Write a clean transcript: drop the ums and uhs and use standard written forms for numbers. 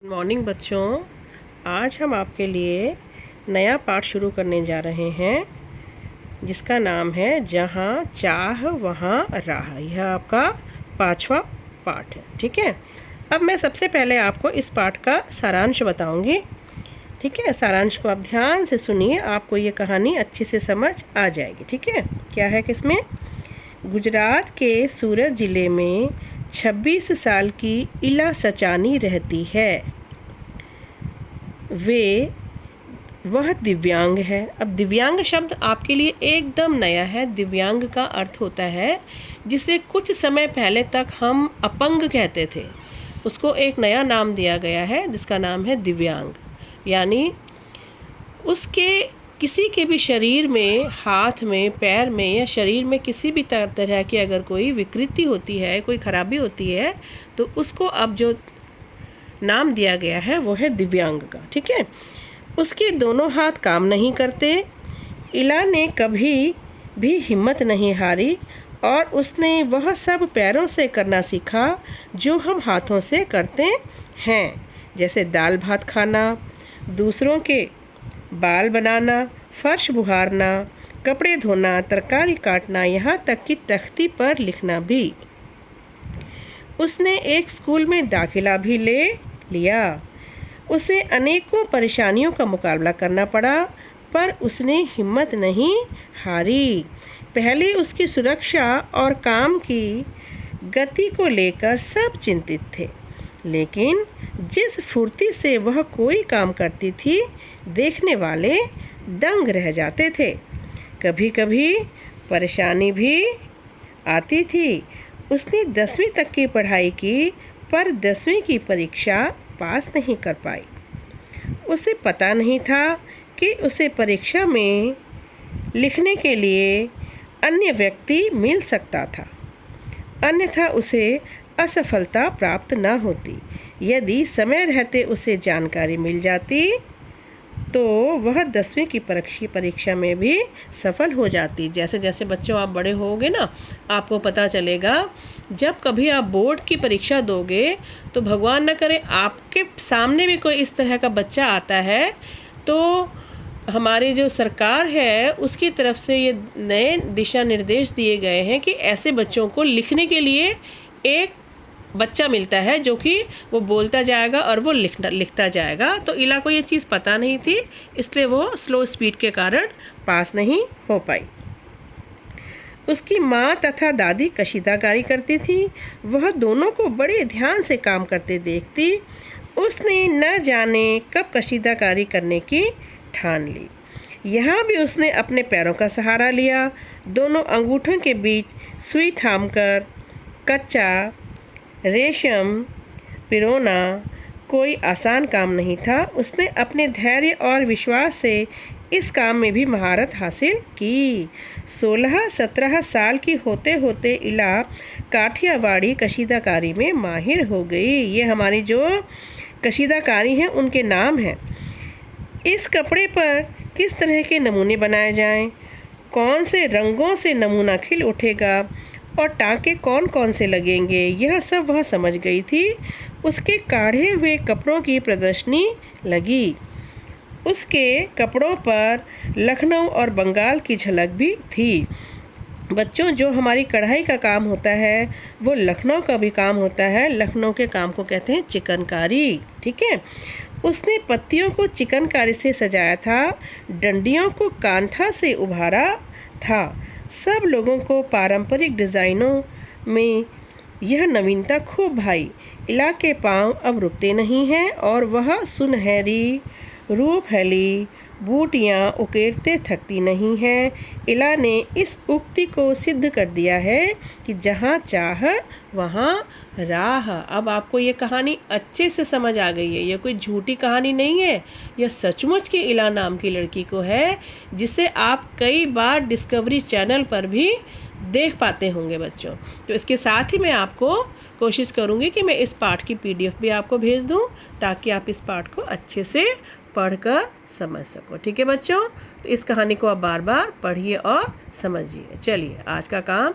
Good morning बच्चों। आज हम आपके लिए नया पाठ शुरू करने जा रहे हैं जिसका नाम है जहाँ चाह वहाँ राह। यह आपका 5वां पाठ है। ठीक है, अब मैं सबसे पहले आपको इस पाठ का सारांश बताऊंगी। ठीक है, सारांश को आप ध्यान से सुनिए, आपको ये कहानी अच्छे से समझ आ जाएगी। ठीक है, क्या है किसमें? गुजरात के सूरत ज़िले में 26 साल की इला सचानी रहती है। वह दिव्यांग है। अब दिव्यांग शब्द आपके लिए एकदम नया है। दिव्यांग का अर्थ होता है जिसे कुछ समय पहले तक हम अपंग कहते थे, उसको एक नया नाम दिया गया है जिसका नाम है दिव्यांग। यानी उसके किसी के भी शरीर में, हाथ में, पैर में या शरीर में किसी भी तरह की अगर कोई विकृति होती है, कोई खराबी होती है, तो उसको अब जो नाम दिया गया है वो है दिव्यांग का। ठीक है, उसके दोनों हाथ काम नहीं करते। इला ने कभी भी हिम्मत नहीं हारी और उसने वह सब पैरों से करना सीखा जो हम हाथों से करते हैं, जैसे दाल भात खाना, दूसरों के बाल बनाना, फर्श बुहारना, कपड़े धोना, तरकारी काटना, यहाँ तक कि तख्ती पर लिखना भी। उसने एक स्कूल में दाखिला भी ले लिया। उसे अनेकों परेशानियों का मुकाबला करना पड़ा, पर उसने हिम्मत नहीं हारी। पहले उसकी सुरक्षा और काम की गति को लेकर सब चिंतित थे, लेकिन जिस फुर्ती से वह कोई काम करती थी, देखने वाले दंग रह जाते थे। कभी कभी परेशानी भी आती थी। उसने 10वीं तक की पढ़ाई की, पर 10वीं की परीक्षा पास नहीं कर पाई। उसे पता नहीं था कि उसे परीक्षा में लिखने के लिए अन्य व्यक्ति मिल सकता था, अन्यथा उसे असफलता प्राप्त न होती। यदि समय रहते उसे जानकारी मिल जाती तो वह 10वीं की परीक्षा में भी सफल हो जाती। जैसे जैसे बच्चों आप बड़े होगे ना, आपको पता चलेगा, जब कभी आप बोर्ड की परीक्षा दोगे तो भगवान न करे आपके सामने भी कोई इस तरह का बच्चा आता है, तो हमारी जो सरकार है उसकी तरफ से ये नए दिशा निर्देश दिए गए हैं कि ऐसे बच्चों को लिखने के लिए एक बच्चा मिलता है जो कि वो बोलता जाएगा और वो लिखता जाएगा। तो इला को ये चीज़ पता नहीं थी, इसलिए वो स्लो स्पीड के कारण पास नहीं हो पाई। उसकी माँ तथा दादी कशीदाकारी करती थी। वह दोनों को बड़े ध्यान से काम करते देखती। उसने न जाने कब कशीदाकारी करने की ठान ली। यहाँ भी उसने अपने पैरों का सहारा लिया। दोनों अंगूठों के बीच सुई थामकर कच्चा रेशम पिरोना कोई आसान काम नहीं था। उसने अपने धैर्य और विश्वास से इस काम में भी महारत हासिल की। 16-17 साल की होते होते इला काठियावाड़ी कशीदाकारी में माहिर हो गई। ये हमारी जो कशीदाकारी हैं उनके नाम हैं। इस कपड़े पर किस तरह के नमूने बनाए जाएं, कौन से रंगों से नमूना खिल उठेगा और टाँके कौन कौन से लगेंगे, यह सब वह समझ गई थी। उसके काढ़े हुए कपड़ों की प्रदर्शनी लगी। उसके कपड़ों पर लखनऊ और बंगाल की झलक भी थी। बच्चों, जो हमारी कढ़ाई का काम होता है वो लखनऊ का भी काम होता है। लखनऊ के काम को कहते हैं चिकनकारी। ठीक है, उसने पत्तियों को चिकनकारी से सजाया था, डंडियों को कांथा से उभारा था। सब लोगों को पारंपरिक डिज़ाइनों में यह नवीनता खूब भाई। इला के पांव अब रुकते नहीं हैं और वह सुनहरी रूपहली बूटियाँ उकेरते थकती नहीं है। इला ने इस उक्ति को सिद्ध कर दिया है कि जहाँ चाह वहाँ राह। अब आपको ये कहानी अच्छे से समझ आ गई है। यह कोई झूठी कहानी नहीं है, यह सचमुच की इला नाम की लड़की को है, जिसे आप कई बार डिस्कवरी चैनल पर भी देख पाते होंगे बच्चों। तो इसके साथ ही मैं आपको कोशिश करूँगी कि मैं इस पाठ की PDF भी आपको भेज दूँ, ताकि आप इस पाठ को अच्छे से पढ़कर समझ सको। ठीक है बच्चों, तो इस कहानी को आप बार बार पढ़िए और समझिए। चलिए, आज का काम